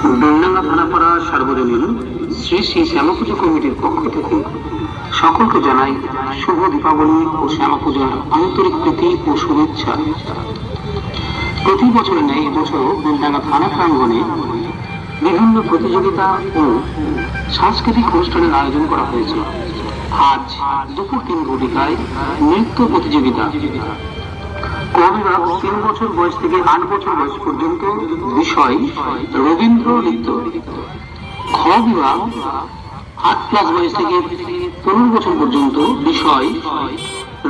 বেলডাঙ্গা থানাপাড়া সার্বজনীন শ্রী শ্রী শ্যামাপুজো কমিটির পক্ষ থেকে সকলকে জানাই শুভ দীপাবলি ও শ্যামাপূজার আন্তরিক প্রীতি ও শুভেচ্ছা। প্রতি বছরের ন্যায় এবছরও বেলডাঙ্গা থানা প্রাঙ্গণে বিভিন্ন প্রতিযোগিতা ও সাংস্কৃতিক অনুষ্ঠানের আয়োজন করা হয়েছে। আজ দুপুর 3 ঘটিকায় নৃত্য প্রতিযোগিতা। ক বিভাগ 3 বছর বয়স থেকে 8 বছর বয়স পর্যন্ত, বিষয় রবীন্দ্র নৃত্য। খ বিভাগ 8+ বয়স থেকে 15 বছর পর্যন্ত, বিষয়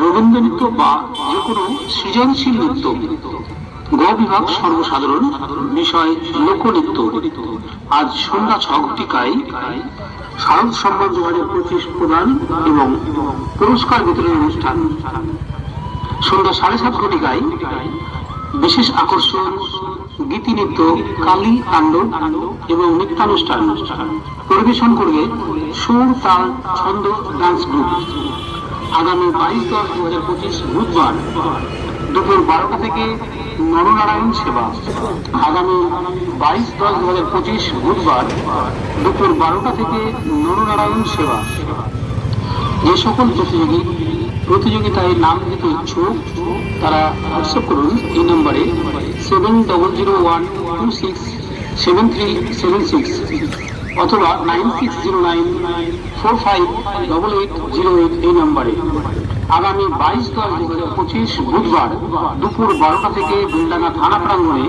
রবীন্দ্র নৃত্য বা যে কোনো সৃজনশীল নৃত্য। গ বিভাগ সর্বসাধারণ, বিষয় লোকনৃত্য। আজ সন্ধ্যা 6 ঘটিকায় শারদ সম্মান 2025 প্রদান এবং পুরস্কার বিতরণ অনুষ্ঠান। সন্ধ্যা 7:30 ঘটিকায় বিশেষ আকর্ষণ গীতি নৃত্য, কালী তাণ্ডব এবং নৃত্যানুষ্ঠান। পরিবেশন করবে সুর তাল ছন্দ ডান্স গ্রুপ। আগামী 22/10/2025 বুধবার দুপুর 12টা থেকে নরনারায়ণ সেবা। আগামী 22/10/2025 বুধবার দুপুর 12টা থেকে নরনারায়ণ সেবা। যে সকল প্রতিযোগিতায় নাম দিতে ইচ্ছুক তারা হোয়াটসঅ্যাপ করুন এই নম্বরে 7001267376 অথবা 9609458808 এই নম্বরে। আগামী 22/10/2025 বুধবার দুপুর 12টা থেকে বেলডাঙ্গা থানা প্রাঙ্গণে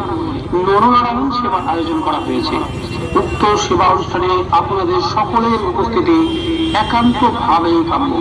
নরনারায়ণ সেবার আয়োজন করা হয়েছে। উক্ত সেবা অনুষ্ঠানে আপনাদের সকলের উপস্থিতি একান্তভাবেই কাম্য।